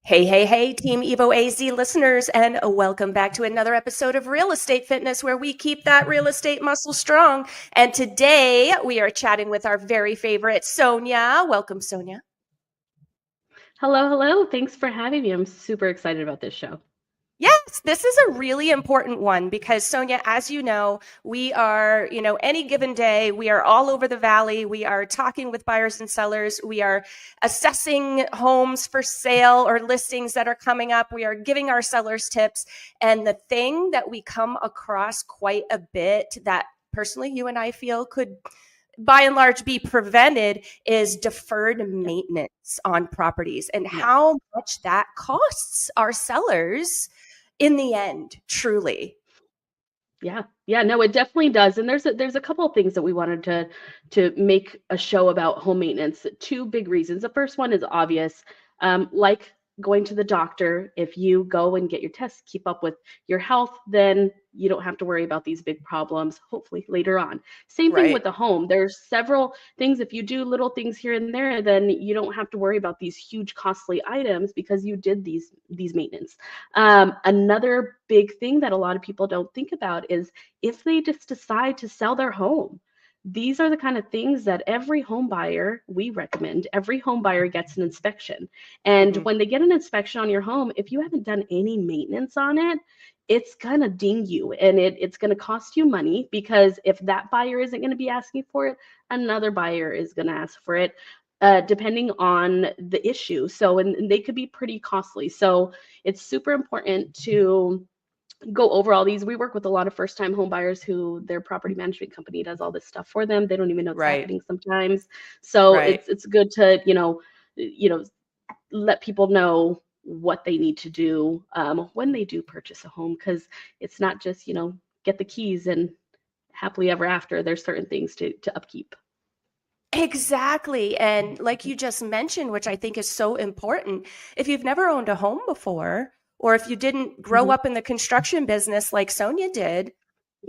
Hey, hey, hey, Team Evo AZ listeners, and welcome back to another episode of Real Estate Fitness, where we keep that real estate muscle strong. And today we are chatting with our very favorite Sonya. Welcome, Sonya. Hello, hello. Thanks for having me. I'm super excited about this show. Yes, this is a really important one because, Sonya, as you know, we are, any given day, we are all over the valley. We are talking with buyers and sellers. We are assessing homes for sale or listings that are coming up. We are giving our sellers tips. And the thing that we come across quite a bit that personally you and I feel could by and large be prevented is deferred Yeah. maintenance on properties and Yeah. how much that costs our sellers in the end, truly. Yeah. Yeah. No, it definitely does. And there's a couple of things that we wanted to make a show about home maintenance. Two big reasons. The first one is obvious. Like going to the doctor, if you go and get your tests, keep up with your health, then you don't have to worry about these big problems, hopefully later on. Same thing Right. with the home. There's several things. If you do little things here and there, then you don't have to worry about these huge costly items because you did these maintenance. Another big thing that a lot of people don't think about is if they just decide to sell their home. These are the kind of things that every home buyer, we recommend, every home buyer gets an inspection. And Mhm. when they get an inspection on your home, if you haven't done any maintenance on it, it's going to ding you and it's going to cost you money because if that buyer isn't going to be asking for it, another buyer is going to ask for it. Depending on the issue. So, and they could be pretty costly. So, it's super important to go over all these. We work with a lot of first time home buyers who their property management company does all this stuff for them. They don't even know it's Right. happening sometimes. So Right. it's good to, let people know what they need to do when they do purchase a home, because it's not just, get the keys and happily ever after. There's certain things to upkeep. Exactly. And like you just mentioned, which I think is so important, if you've never owned a home before, or if you didn't grow Mhm. up in the construction business like Sonia did,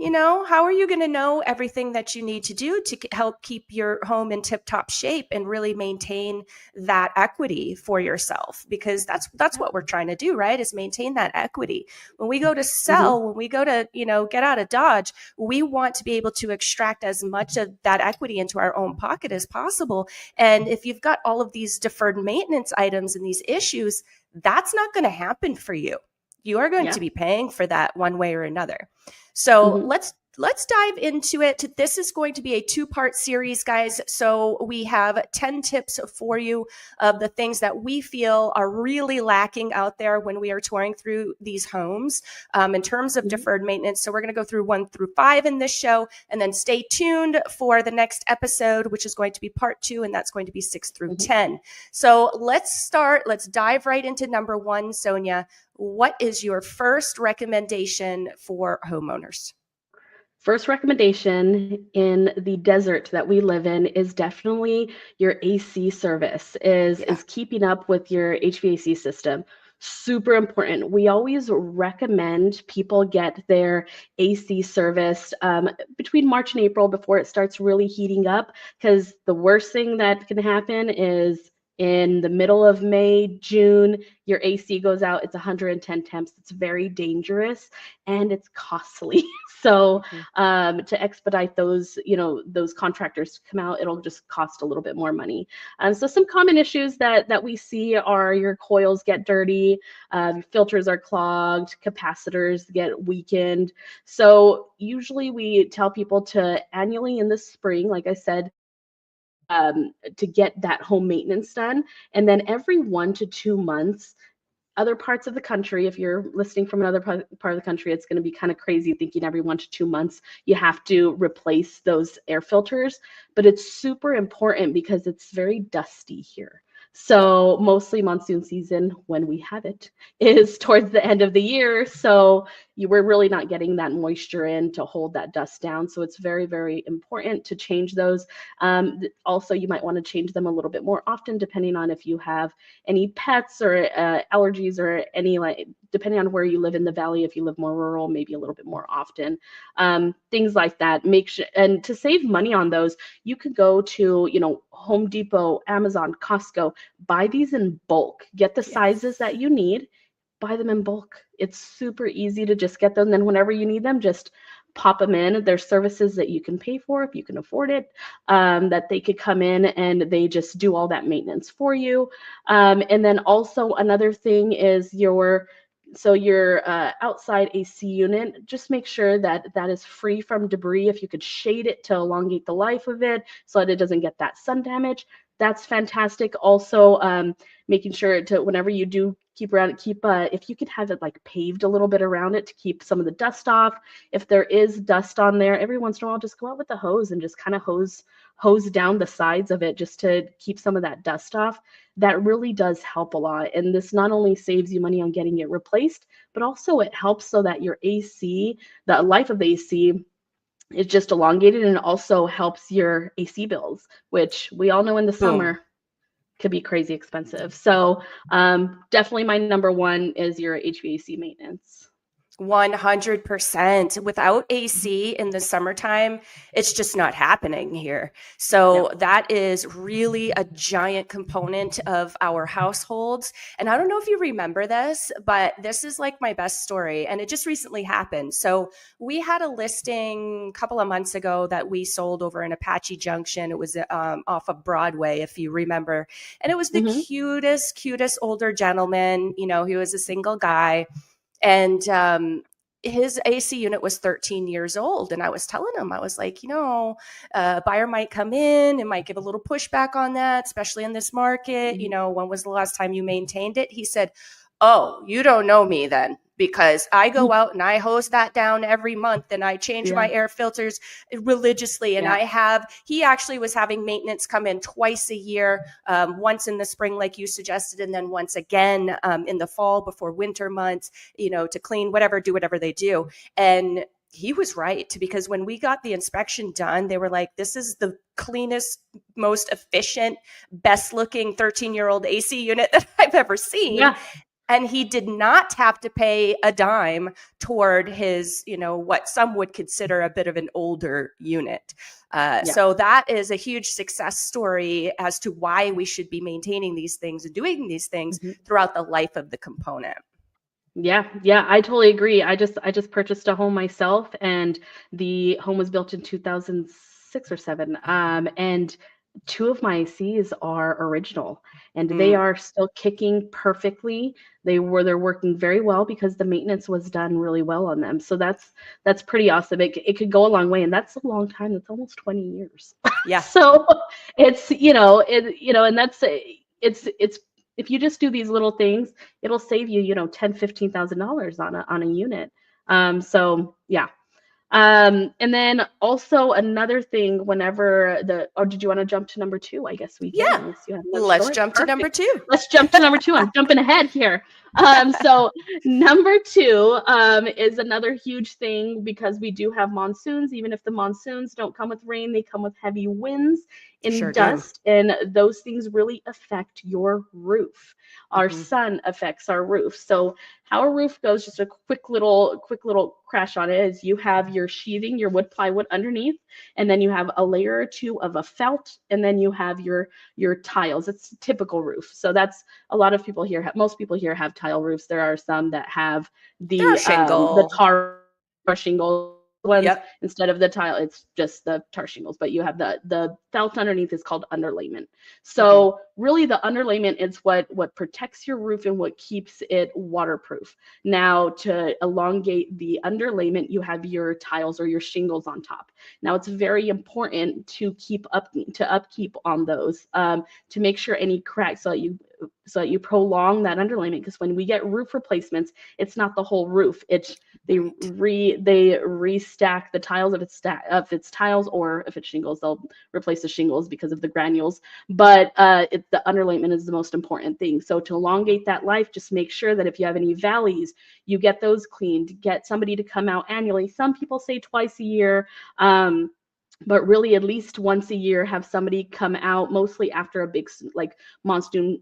how are you going to know everything that you need to do to help keep your home in tip-top shape and really maintain that equity for yourself? Because that's Yeah. what we're trying to do, right? Is maintain that equity. When we go to Mhm. sell, when we go to, get out of Dodge, we want to be able to extract as much of that equity into our own pocket as possible. And if you've got all of these deferred maintenance items and these issues, that's not going to happen for you. You are going to Yeah. be paying for that one way or another. So Mhm. let's dive into it. This is going to be a two-part series, guys. So we have 10 tips for you of the things that we feel are really lacking out there when we are touring through these homes in terms of Mhm. deferred maintenance. So we're going to go through 1 through 5 in this show, and then stay tuned for the next episode, which is going to be part 2, and that's going to be 6 through Mhm. 10. So let's start. Let's dive right into number 1, Sonia. What is your first recommendation for homeowners? First recommendation in the desert that we live in is definitely your AC service, Yeah. is keeping up with your HVAC system. Super important. We always recommend people get their AC serviced between March and April before it starts really heating up, because the worst thing that can happen is in the middle of May, June, your AC goes out. It's 110 temps. It's very dangerous and it's costly. So Mhm. to expedite those, those contractors to come out, it'll just cost a little bit more money. So some common issues that we see are your coils get dirty, filters are clogged, capacitors get weakened. So usually we tell people to annually in the spring, like I said, to get that home maintenance done, and then every 1 to 2 months. Other parts of the country, if you're listening from another part of the country, it's going to be kind of crazy thinking every 1 to 2 months you have to replace those air filters. But it's super important because it's very dusty here. Yep. So mostly monsoon season, when we have it, is towards the end of the year. So you were really not getting that moisture in to hold that dust down. So it's very, very important to change those. Also, you might want to change them a little bit more often, depending on if you have any pets or allergies or any, like, depending on where you live in the valley. If you live more rural, maybe a little bit more often. Things like that. Make sure, and to save money on those, you could go to, Home Depot, Amazon, Costco, buy these in bulk, get the sizes that you need, buy them in bulk. It's super easy to just get them. And then whenever you need them, just pop them in. There's services that you can pay for if you can afford it, that they could come in and they just do all that maintenance for you. And then also another thing is your outside AC unit, just make sure that that is free from debris. If you could shade it to elongate the life of it so that it doesn't get that sun damage, that's fantastic. Also, making sure to, whenever you do keep around, if you could have it like paved a little bit around it to keep some of the dust off. If there is dust on there, every once in a while, just go out with the hose and just kind of hose down the sides of it just to keep some of that dust off. That really does help a lot. And this not only saves you money on getting it replaced, but also it helps so that your AC, the life of the AC, is just elongated, and it also helps your AC bills, which we all know in the summer could be crazy expensive. So definitely my number one is your HVAC maintenance. 100%. Without AC in the summertime, it's just not happening here. So that is really a giant component of our households. And I don't know if you remember this, but this is like my best story. And it just recently happened. So we had a listing a couple of months ago that we sold over in Apache Junction. It was off of Broadway, if you remember. And it was the cutest older gentleman. He was a single guy. And his AC unit was 13 years old. And I was telling him, I was like, a buyer might come in and might give a little pushback on that, especially in this market. When was the last time you maintained it? He said, "Oh, you don't know me then, because I go out and I hose that down every month and I change my air filters religiously." And he actually was having maintenance come in twice a year, once in the spring, like you suggested, and then once again in the fall before winter months, to clean, do whatever they do. And he was right, because when we got the inspection done, they were like, "This is the cleanest, most efficient, best looking 13-year-old AC unit that I've ever seen." Yeah. And he did not have to pay a dime toward his, what some would consider a bit of an older unit. So that is a huge success story as to why we should be maintaining these things and doing these things throughout the life of the component. Yeah, I totally agree. I just purchased a home myself, and the home was built in 2006 or 7. And 2 of my ACs are original, and they are still kicking perfectly. They're working very well because the maintenance was done really well on them. So that's pretty awesome. It could go a long way, and that's a long time. That's almost 20 years. Yeah. So it's, and that's, it's if you just do these little things, it'll save you, $10,000-$15,000 on a unit. So yeah. And then also another thing, whenever did you want to jump to number 2? I guess we can. Yeah. Let's jump to number 2. Let's jump to number 2. I'm jumping ahead here. So number 2 is another huge thing, because we do have monsoons. Even if the monsoons don't come with rain, they come with heavy winds and dust, and those things really affect your roof. Our sun affects our roof. So how a roof goes, just a quick little crash on it, is you have your sheathing, your wood plywood underneath, and then you have a layer or 2 of a felt, and then you have your tiles. It's a typical roof. So that's, a lot of people here most people here have tile roofs. There are some that have the tar shingle ones. Instead of the tile, it's just the tar shingles, but you have the felt underneath is called underlayment. So really the underlayment is what protects your roof and what keeps it waterproof. Now, to elongate the underlayment, you have your tiles or your shingles on top. Now, it's very important to keep upkeep on those, to make sure any cracks, so so that you prolong that underlayment. Because when we get roof replacements, it's not the whole roof. It's they restack the tiles if it's tiles, or if it's shingles, they'll replace the shingles because of the granules. But the underlayment is the most important thing. So to elongate that life, just make sure that if you have any valleys, you get those cleaned. Get somebody to come out annually. Some people say twice a year. But really at least once a year, have somebody come out, mostly after a big like monsoon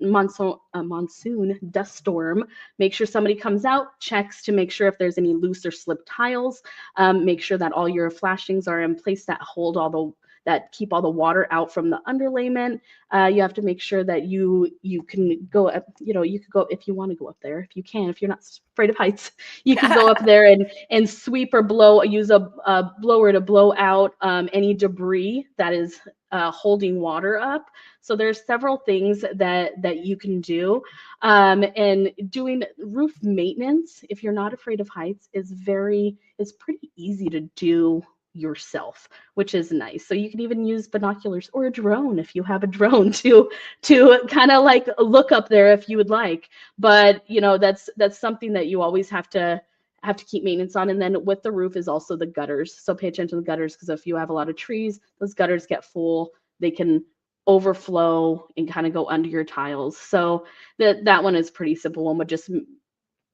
dust storm. Make sure somebody comes out, checks to make sure if there's any loose or slipped tiles. Make sure that all your flashings are in place that hold that keep all the water out from the underlayment. You have to make sure that you can go up, you could go, if you want to go up there, if you can, if you're not afraid of heights, you could go up there and sweep or use a blower to blow out any debris that is holding water up. So there's several things that you can do. And doing roof maintenance, if you're not afraid of heights, is pretty easy to do yourself, which is nice. So you can even use binoculars or a drone if you have a drone to kind of like look up there if you would like. But that's something that you always have to keep maintenance on. And then with the roof is also the gutters. So pay attention to the gutters, because if you have a lot of trees, those gutters get full, they can overflow and kind of go under your tiles. So that one is pretty simple one, but just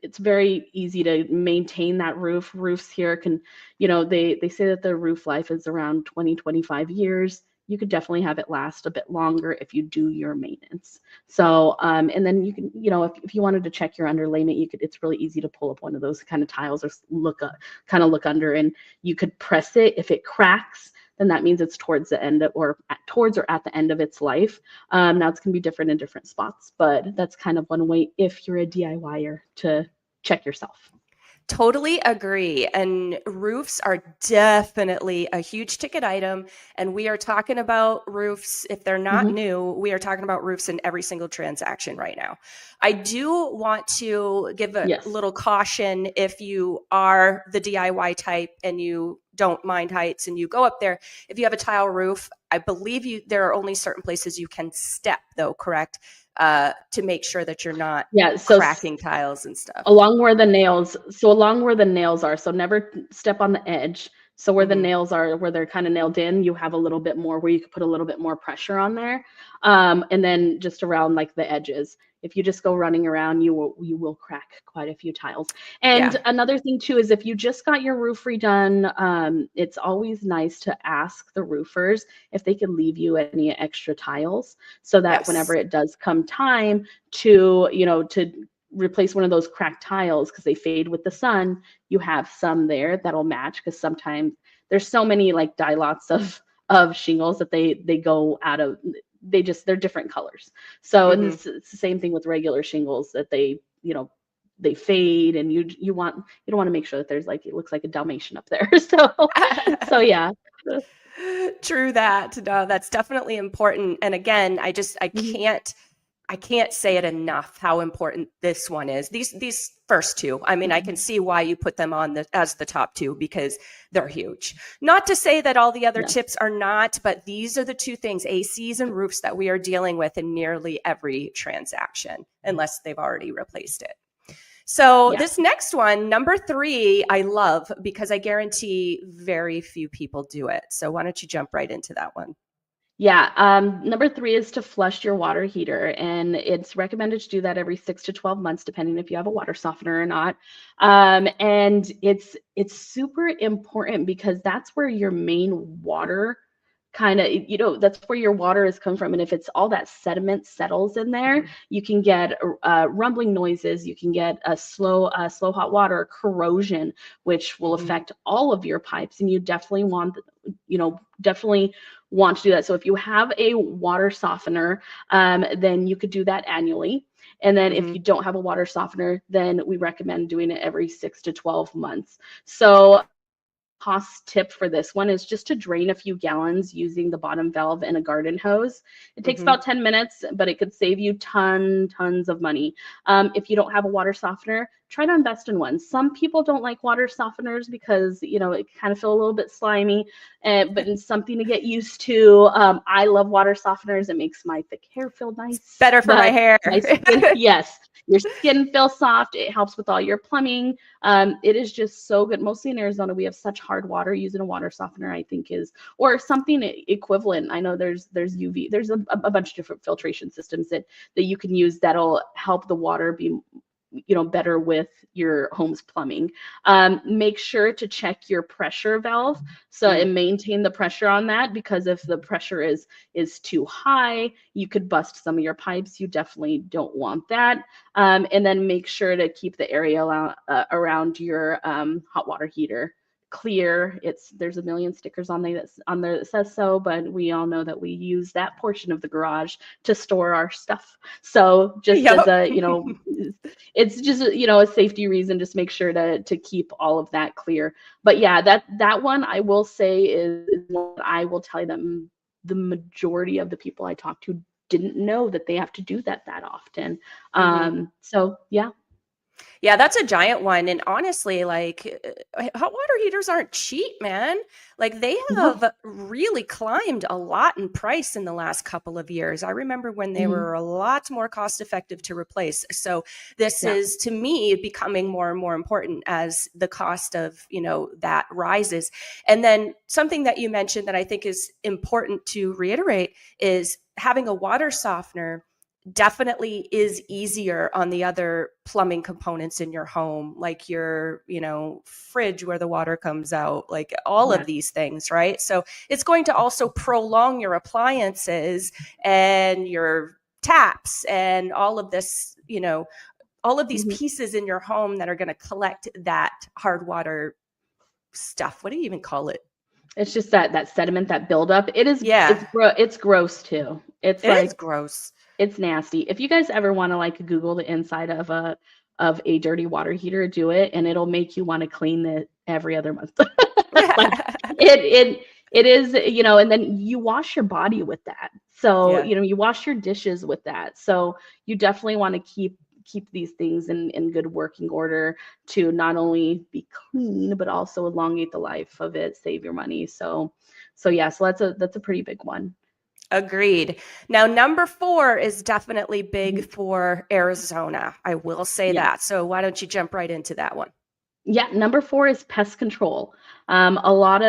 it's very easy to maintain that roof. Roofs here can, they say that the roof life is around 20-25 years. You could definitely have it last a bit longer if you do your maintenance. So, and then you can, if you wanted to check your underlayment, it's really easy to pull up one of those kind of tiles or look under, and you could press it. If it cracks, then that means it's towards the end or at the end of its life. Now it's going to be different in different spots, but that's kind of one way if you're a DIYer to check yourself. Totally agree. And roofs are definitely a huge ticket item. And we are talking about roofs. If they're not new, we are talking about roofs in every single transaction right now. I do want to give a little caution if you are the DIY type and you don't mind heights and you go up there. If you have a tile roof, I believe there are only certain places you can step, though, correct? To make sure that you're not cracking tiles and stuff. Along where the nails are. So never step on the edge. So where the nails are, where they're kind of nailed in, you have a little bit more where you could put a little bit more pressure on there. And then just around like the edges. If you just go running around, you will crack quite a few tiles. And another thing too is if you just got your roof redone, it's always nice to ask the roofers if they could leave you any extra tiles, so that whenever it does come time to replace one of those cracked tiles because they fade with the sun, you have some there that'll match, because sometimes there's so many like dye lots of shingles that they go out of. They're different colors. So and it's the same thing with regular shingles, that they fade, and you don't want to make sure that there's like, it looks like a Dalmatian up there. So yeah. True that. No, that's definitely important. And again, I can't say it enough how important this one is. These first two, I mean, I can see why you put them on as the top two, because they're huge. Not to say that all the other tips are not, but these are the two things, ACs and roofs, that we are dealing with in nearly every transaction, unless they've already replaced it. So this next one, number 3, I love, because I guarantee very few people do it. So why don't you jump right into that one? Yeah, number 3 is to flush your water heater, and it's recommended to do that every 6 to 12 months, depending if you have a water softener or not. And it's super important, because that's where your main water that's where your water is coming from. And if it's all that sediment settles in there, you can get rumbling noises, you can get a slow hot water, corrosion, which will affect all of your pipes. And you definitely want to do that. So if you have a water softener, then you could do that annually. And then if you don't have a water softener, then we recommend doing it every 6 to 12 months. So cost tip for this one is just to drain a few gallons using the bottom valve and a garden hose. It takes about 10 minutes, but it could save you tons of money. If you don't have a water softener, try to invest in one. Some people don't like water softeners because, you know, it kind of feel a little bit slimy, but it's something to get used to. I love water softeners. It makes my thick hair feel nice. Better for my hair. My skin, yes, your skin feels soft. It helps with all your plumbing. It is just so good. Mostly in Arizona, we have such hard water. Using a water softener, I think, is, or something equivalent. I know there's UV, there's a bunch of different filtration systems that you can use that'll help the water be, you know, better with your home's plumbing. Make sure to check your pressure valve and maintain the pressure on that, because if the pressure is too high, you could bust some of your pipes. You definitely don't want that. And then make sure to keep the area around your hot water heater clear. There's a million stickers on there that says so, but we all know that we use that portion of the garage to store our stuff. So just as a, you know, it's just, you know, a safety reason, just make sure to keep all of that clear. But yeah, that one I will say is what I will tell you that the majority of the people I talk to didn't know that they have to do that often. So yeah. Yeah, that's a giant one. And honestly, like hot water heaters aren't cheap, man. Like they have really climbed a lot in price in the last couple of years. I remember when they were a lot more cost effective to replace. So this is, to me, becoming more and more important as the cost of, you know, that rises. And then something that you mentioned that I think is important to reiterate is having a water softener definitely is easier on the other plumbing components in your home, like your, you know, fridge where the water comes out, like all of these things, right? So it's going to also prolong your appliances and your taps and all of this, you know, all of these pieces in your home that are going to collect that hard water stuff. What do you even call it? It's just that sediment, that buildup. It is, it's gross too. It's gross. It's nasty. If you guys ever want to like Google the inside of a dirty water heater, do it, and it'll make you want to clean it every other month. Like, it is, you know, and then you wash your body with that. So, you know, you wash your dishes with that. So you definitely want to keep these things in good working order to not only be clean, but also elongate the life of it, save your money. So that's a pretty big one. Agreed. Now, number 4 is definitely big for Arizona. I will say that. So why don't you jump right into that one? Yeah, number 4 is pest control. I know a lot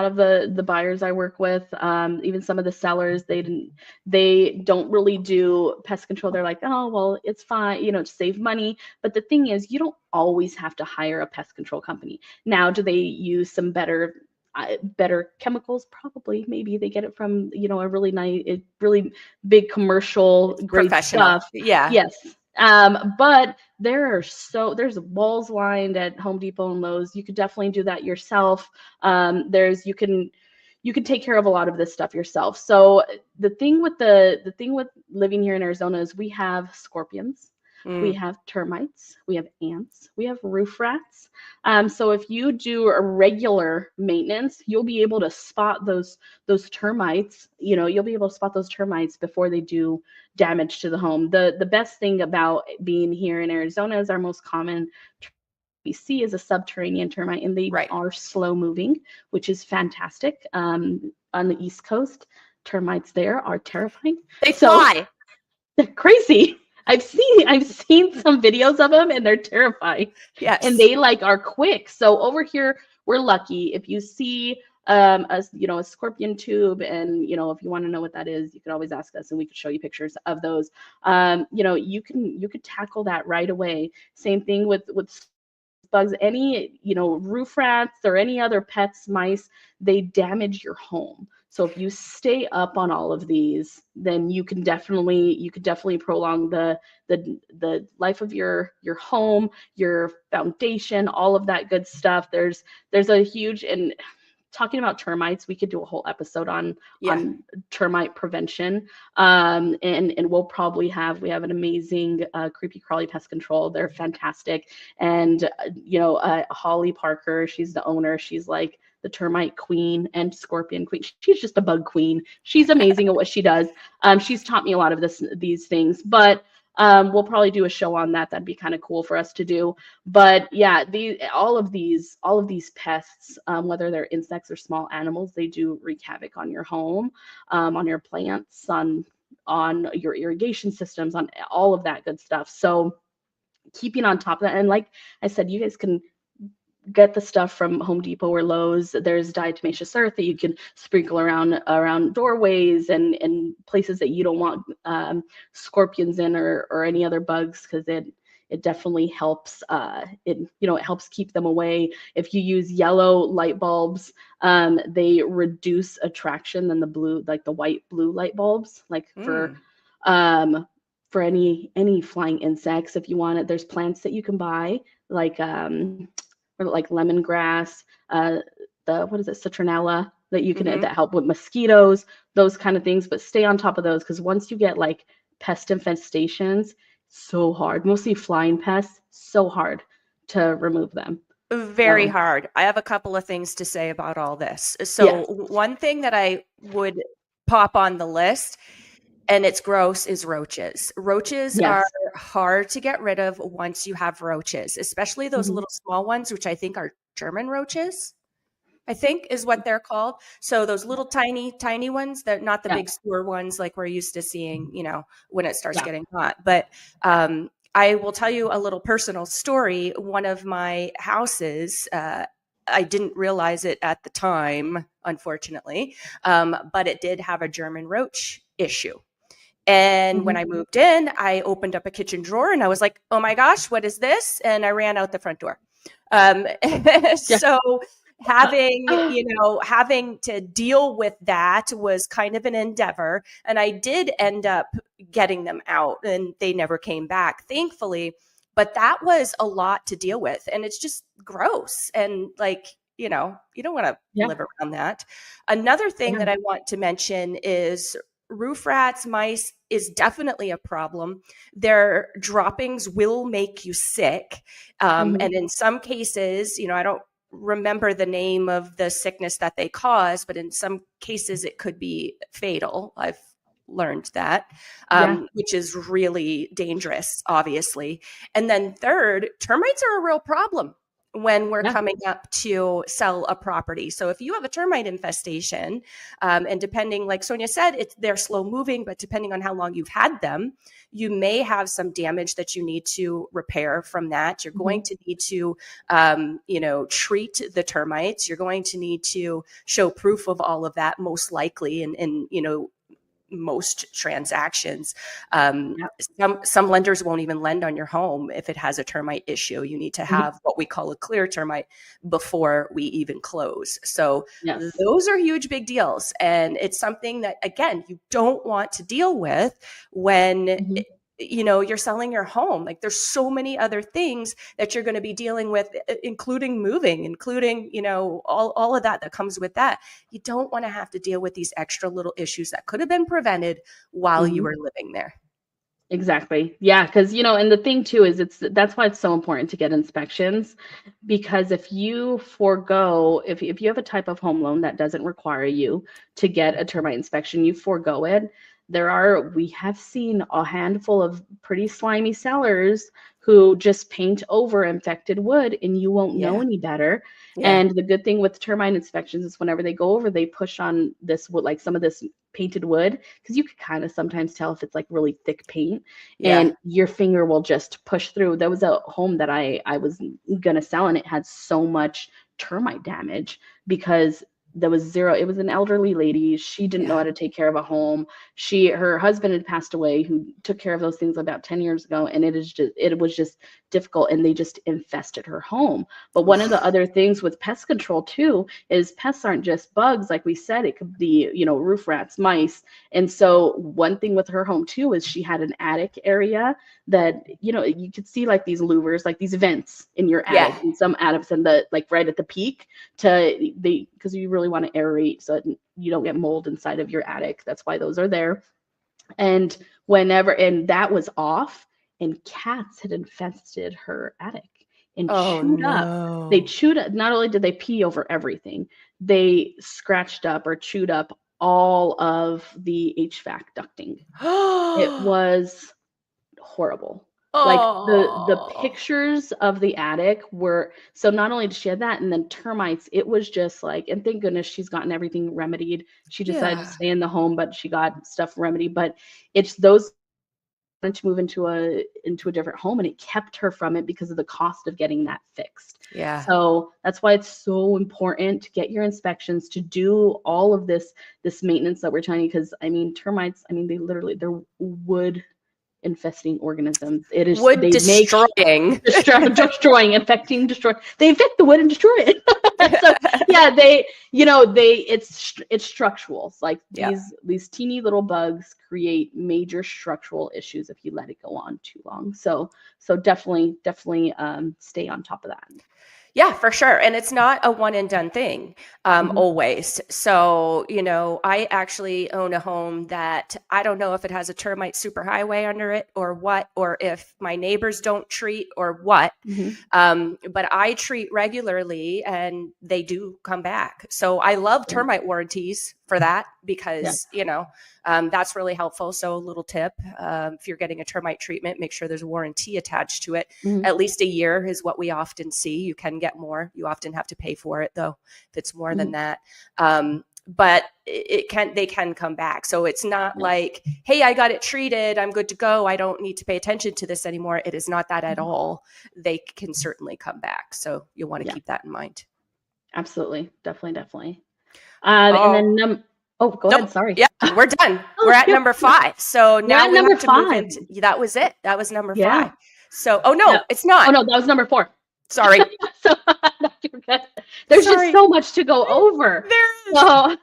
of the buyers I work with, even some of the sellers, they don't really do pest control. They're like, oh, well, it's fine, you know, to save money. But the thing is, you don't always have to hire a pest control company. Now, do they use some better chemicals? Probably. Maybe they get it from, you know, a really nice, really big commercial grade stuff. Yes. But there's walls lined at Home Depot and Lowe's. You could definitely do that yourself. You can take care of a lot of this stuff yourself. So the thing with living here in Arizona is we have scorpions. We have termites, we have ants, we have roof rats. So if you do a regular maintenance, you'll be able to spot those termites. You know, you'll be able to spot those termites before they do damage to the home. The best thing about being here in Arizona is our most common we see is a subterranean termite, and they are slow moving, which is fantastic. On the East Coast, termites there are terrifying. They fly. They're crazy. I've seen some videos of them, and they're terrifying. Yes. And they like are quick. So over here, we're lucky. If you see a scorpion tube, and, you know, if you want to know what that is, you can always ask us and we could show you pictures of those. You know, you could tackle that right away. Same thing with bugs, any, you know, roof rats or any other pets, mice, they damage your home. So if you stay up on all of these, then you could definitely prolong the life of your home, your foundation, all of that good stuff. There's a huge, and talking about termites, we could do a whole episode on termite prevention. And we have an amazing creepy crawly pest control. They're fantastic. And Holly Parker, she's the owner. She's like the termite queen and scorpion queen. She's just a bug queen. She's amazing at what she does. She's taught me a lot of these things. But We'll probably do a show on that. That'd be kind of cool for us to do. But yeah, all of these pests, whether they're insects or small animals, they do wreak havoc on your home, on your plants, on your irrigation systems, on all of that good stuff. So keeping on top of that, and like I said, you guys can get the stuff from Home Depot or Lowe's. There's diatomaceous earth that you can sprinkle around doorways and places that you don't want scorpions in, or any other bugs, because it definitely helps. It helps keep them away. If you use yellow light bulbs, they reduce attraction than the blue, like the white blue light bulbs, like for any flying insects. If you want it, there's plants that you can buy, like or like lemongrass, what is it, citronella, that you can that help with mosquitoes, those kind of things. But stay on top of those, because once you get like pest infestations, so hard, mostly flying pests, so hard to remove them. Very hard. I have a couple of things to say about all this. So Yes. one thing that I would pop on the list, and it's gross, is roaches. Roaches are hard to get rid of once you have roaches, especially those little small ones, which I think are German roaches, I think is what they're called. So those little tiny ones, they're not the big sewer ones like we're used to seeing, when it starts getting hot. But I will tell you a little personal story. One of my houses, I didn't realize it at the time, unfortunately, but it did have a German roach issue. And when I moved in, I opened up a kitchen drawer and I was like, oh my gosh, what is this? And I ran out the front door. So having to deal with that was kind of an endeavor. And I did end up getting them out, and they never came back, thankfully. But that was a lot to deal with. And it's just gross. And you don't want to live around that. Another thing that I want to mention is roof rats, mice is definitely a problem. Their droppings will make you sick. And in some cases, I don't remember the name of the sickness that they cause, but in some cases it could be fatal. I've learned that, which is really dangerous, obviously. And then third, termites are a real problem when we're coming up to sell a property. So if you have a termite infestation, and depending, like Sonya said, they're slow moving, but depending on how long you've had them, you may have some damage that you need to repair from that. You're going to need to, treat the termites. You're going to need to show proof of all of that, most likely, and most transactions. Some lenders won't even lend on your home if it has a termite issue. You need to have what we call a clear termite before we even close. So those are huge, big deals. And it's something that, again, you don't want to deal with when you're selling your home. Like, there's so many other things that you're going to be dealing with, including moving, including, all of that comes with that. You don't want to have to deal with these extra little issues that could have been prevented while you were living there. Exactly. Yeah. Because, and the thing too is that's why it's so important to get inspections, because if you if you have a type of home loan that doesn't require you to get a termite inspection, you forego it. We have seen a handful of pretty slimy sellers who just paint over infected wood, and you won't know any better. And the good thing with termite inspections is whenever they go over, they push on this wood, like some of this painted wood, because you could kind of sometimes tell if it's like really thick paint, and your finger will just push through. There was a home that I was gonna sell, and it had so much termite damage because there was zero. It was an elderly lady. She didn't know how to take care of a home. Her husband had passed away, who took care of those things about 10 years ago. And it was just difficult. And they just infested her home. But one of the other things with pest control too, is pests aren't just bugs. Like we said, it could be, roof rats, mice. And so one thing with her home too, is she had an attic area that, you could see like these louvers, like these vents in your attic, and some attics, and right at the peak because you really want to aerate so that you don't get mold inside of your attic. That's why those are there. And that was off, and cats had infested her attic and chewed up. They chewed up. Not only did they pee over everything, they scratched up or chewed up all of the HVAC ducting. It was horrible. Like the Oh, pictures of the attic were, so not only did she have that and then termites, it was just like, and thank goodness she's gotten everything remedied. She decided to yeah. stay in the home, but she got stuff remedied. But it's those wanted to move into a different home, and it kept her from it because of the cost of getting that fixed. Yeah. So that's why it's so important to get your inspections, to do all of this maintenance that we're telling you. Because I mean, termites, I mean, they're wood infesting organisms. It is, Wood they make destroying. destroying, infecting, destroy. They infect the wood and destroy it. So yeah, it's structural. It's like Yeah. these teeny little bugs create major structural issues if you let it go on too long. So definitely stay on top of that. Yeah, for sure. And it's not a one and done thing, Mhm. always. So, I actually own a home that I don't know if it has a termite superhighway under it or what, or if my neighbors don't treat or what. Mhm. But I treat regularly and they do come back. So I love Yeah. termite warranties for that Yeah. because, that's really helpful. So a little tip, if you're getting a termite treatment, make sure there's a warranty attached to it. Mhm. At least a year is what we often see. You can get more. You often have to pay for it though, if it's more than Mhm. that. But they can come back. So it's not Yeah. like, hey, I got it treated, I'm good to go, I don't need to pay attention to this anymore. It is not that at Mhm. all. They can certainly come back. So you'll want to Yeah. keep that in mind. Absolutely. Definitely. And Oh, then oh, go nope. ahead. Sorry. Yeah, we're done. We're Oh, at yep. number 5. So We're now at we number have to move 5. into, that was it. That was number Yeah. 5. So, oh Yeah. no, it's not. Oh no, that was number 4. Sorry. So no, you're good. There's just Sorry. so much to go over. There is. So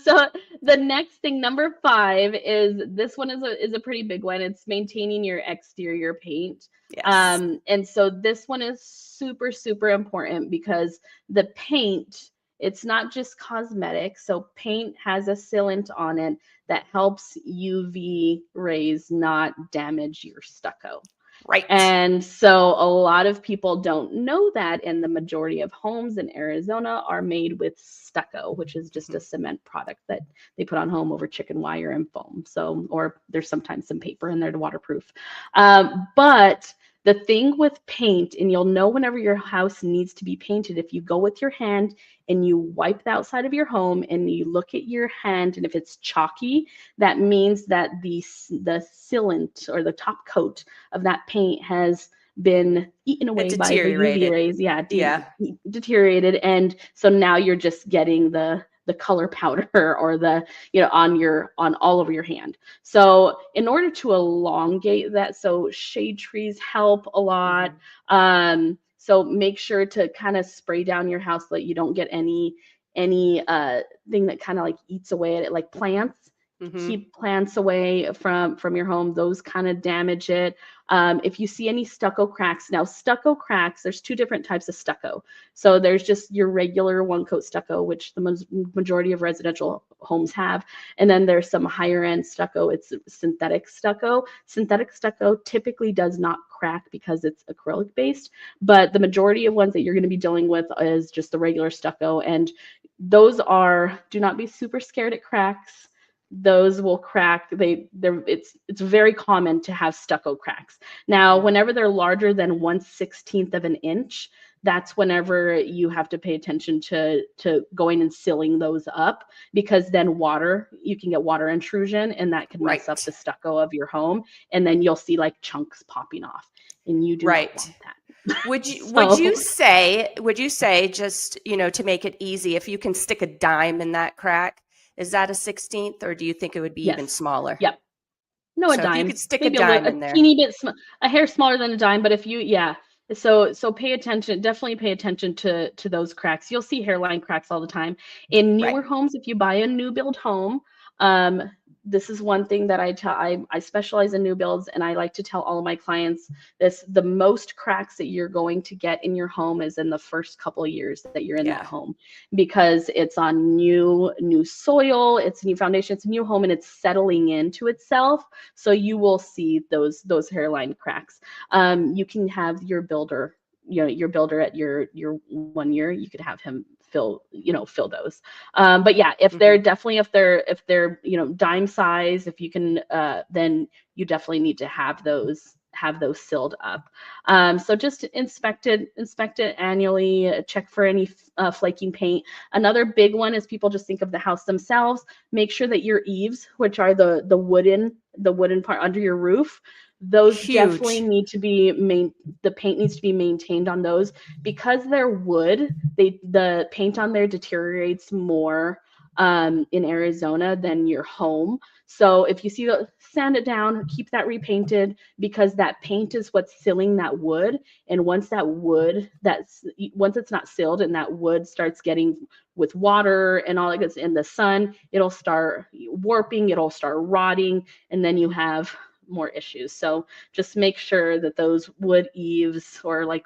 so the next thing, number 5, is this one is a pretty big one. It's maintaining your exterior paint. Yes. And so this one is super, super important because the paint, it's not just cosmetic. So paint has a sealant on it that helps UV rays not damage your stucco. Right. And so a lot of people don't know that, and the majority of homes in Arizona are made with stucco, which is just Mhm. a cement product that they put on home over chicken wire and foam. So, or there's sometimes some paper in there to waterproof. But the thing with paint, and you'll know whenever your house needs to be painted, if you go with your hand and you wipe the outside of your home and you look at your hand, and if it's chalky, that means that the sealant or the top coat of that paint has been eaten It away by the UV deteriorated. rays. Yeah, Yeah. deteriorated, and so now you're just getting the color powder or the on all over your hand. So in order to elongate that, so shade trees help a lot. So make sure to kind of spray down your house so that you don't get any thing that kind of like eats away at it, like plants. Mm-hmm. Keep plants away from your home. Those kind of damage it. If you see any stucco cracks, now stucco cracks, there's 2 different types of stucco. So there's just your regular one coat stucco, which the majority of residential homes have. And then there's some higher end stucco. It's synthetic stucco. Synthetic stucco typically does not crack because it's acrylic based, but the majority of ones that you're going to be dealing with is just the regular stucco. And those do not be super scared at cracks. Those will crack. It's very common to have stucco cracks. Now, whenever they're larger than 1/16 of an inch, that's whenever you have to pay attention to going and sealing those up, because then you can get water intrusion, and that can mess up Right. the stucco of your home, and then you'll see like chunks popping off, and you do not Right. want that. Would you would So you say would you say just, to make it easy, if you can stick a dime in that crack, is that a 16th, or do you think it would be even yes, smaller? yep. No, a So if you dime, could stick a maybe dime a in there. teeny bit, a hair smaller than a dime. But if you, yeah, so pay attention. Definitely pay attention to those cracks. You'll see hairline cracks all the time in Right. newer homes. If you buy a new build home, um, this is one thing that I specialize in new builds, and I like to tell all of my clients this: the most cracks that you're going to get in your home is in the first couple of years that you're in that Yeah. home, because it's on new soil, it's new foundation, it's a new home, and it's settling into itself. So you will see those hairline cracks. You can have your builder at your 1 year, you could have him fill those. But yeah, if they're definitely, if they're, dime size, if you can, then you definitely need to have those sealed up. So just inspect it annually, check for any flaking paint. Another big one is people just think of the house themselves. Make sure that your eaves, which are the wooden part under your roof, those definitely need to be the paint needs to be maintained on those, because they're wood. The paint on there deteriorates more in Arizona than your home. So if you see sand it down, keep that repainted, because that paint is what's sealing that wood. And once it's not sealed and that wood starts getting with water and all that gets in the sun, it'll start warping, it'll start rotting, and then you have more issues. So just make sure that those wood eaves, or we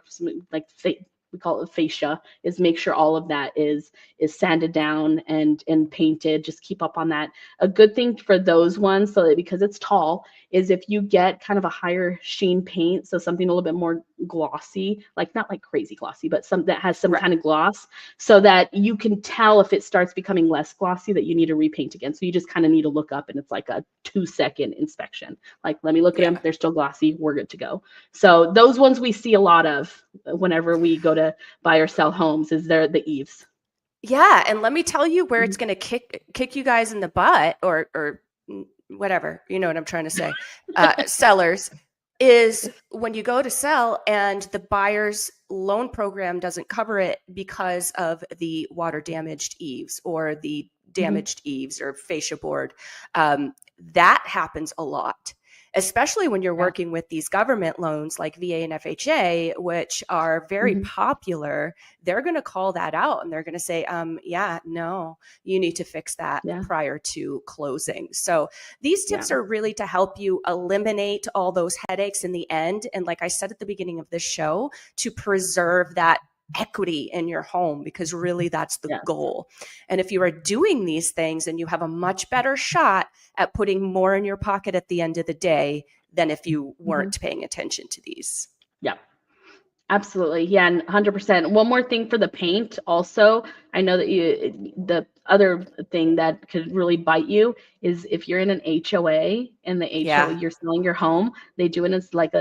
call it fascia, is make sure all of that is sanded down and painted. Just keep up on that. A good thing for those ones, so that because it's tall, is if you get kind of a higher sheen paint, so something a little bit more glossy, like not like crazy glossy, but some that has some kind of gloss, so that you can tell if it starts becoming less glossy that you need to repaint again. So you just kind of need to look up, and it's like a 2-second inspection. Like, let me look at them. They're still glossy. We're good to go. So those ones we see a lot of whenever we go to buy or sell homes, is the eaves. Yeah, and let me tell you where it's going to kick you guys in the butt, or whatever, you know what I'm trying to say, sellers, is when you go to sell and the buyer's loan program doesn't cover it because of the water damaged eaves or the damaged eaves or fascia board. That happens a lot, especially when you're working with these government loans like VA and FHA, which are very popular. They're going to call that out, and they're going to say, no, you need to fix that prior to closing. So these tips are really to help you eliminate all those headaches in the end. And like I said at the beginning of this show, to preserve that equity in your home, because really that's the goal. And if you are doing these things, and you have a much better shot at putting more in your pocket at the end of the day than if you weren't paying attention to these. Yeah, absolutely. Yeah, and 100%. One more thing for the paint also, I know that the other thing that could really bite you is if you're in an HOA and the HOA, you're selling your home, they do it as like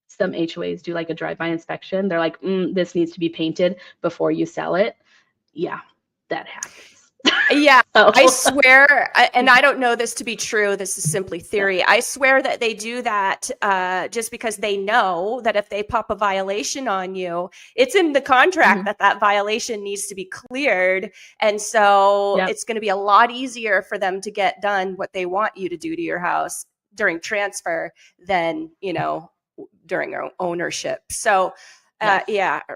some HOAs do like a drive-by inspection. They're like, this needs to be painted before you sell it. Yeah, that happens. Yeah, I swear, and I don't know this to be true, this is simply theory. I swear that they do that just because they know that if they pop a violation on you, it's in the contract that violation needs to be cleared. And so it's going to be a lot easier for them to get done what they want you to do to your house during transfer than, during our ownership. So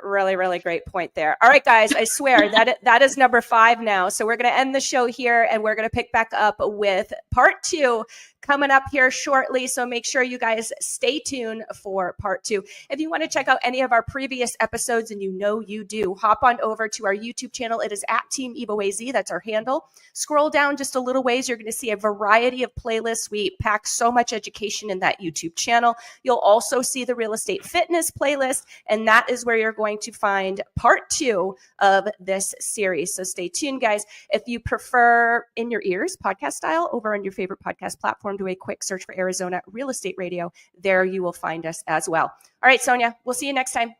really, really great point there. All right, guys, I swear that is number 5 now. So we're going to end the show here, and we're going to pick back up with part 2 coming up here shortly. So make sure you guys stay tuned for part 2. If you want to check out any of our previous episodes, and you do, hop on over to our YouTube channel. It is at Team Evo AZ. That's our handle. Scroll down just a little ways. You're going to see a variety of playlists. We pack so much education in that YouTube channel. You'll also see the real estate fitness playlist, and that is where you're going to find part 2 of this series. So stay tuned, guys. If you prefer in your ears, podcast style, over on your favorite podcast platform, do a quick search for Arizona Real Estate Radio. There you will find us as well. All right, Sonya, we'll see you next time.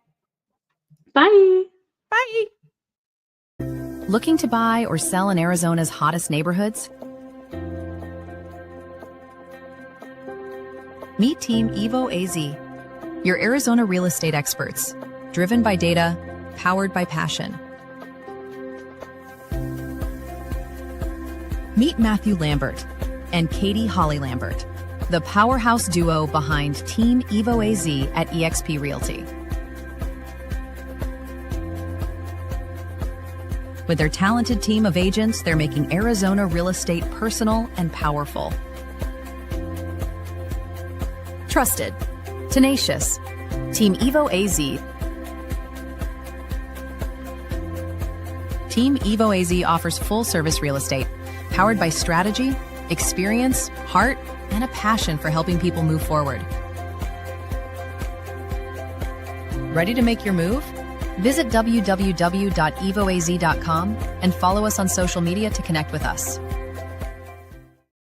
Bye. Bye. Looking to buy or sell in Arizona's hottest neighborhoods? Meet Team Evo AZ, your Arizona real estate experts, driven by data, powered by passion. Meet Matthew Lambert and Katie Holly Lambert, the powerhouse duo behind Team Evo AZ at eXp Realty. With their talented team of agents, they're making Arizona real estate personal and powerful. Trusted, tenacious, Team Evo AZ. Team Evo AZ offers full-service real estate, powered by strategy, experience, heart, and a passion for helping people move forward. Ready to make your move? Visit www.evoaz.com and follow us on social media to connect with us.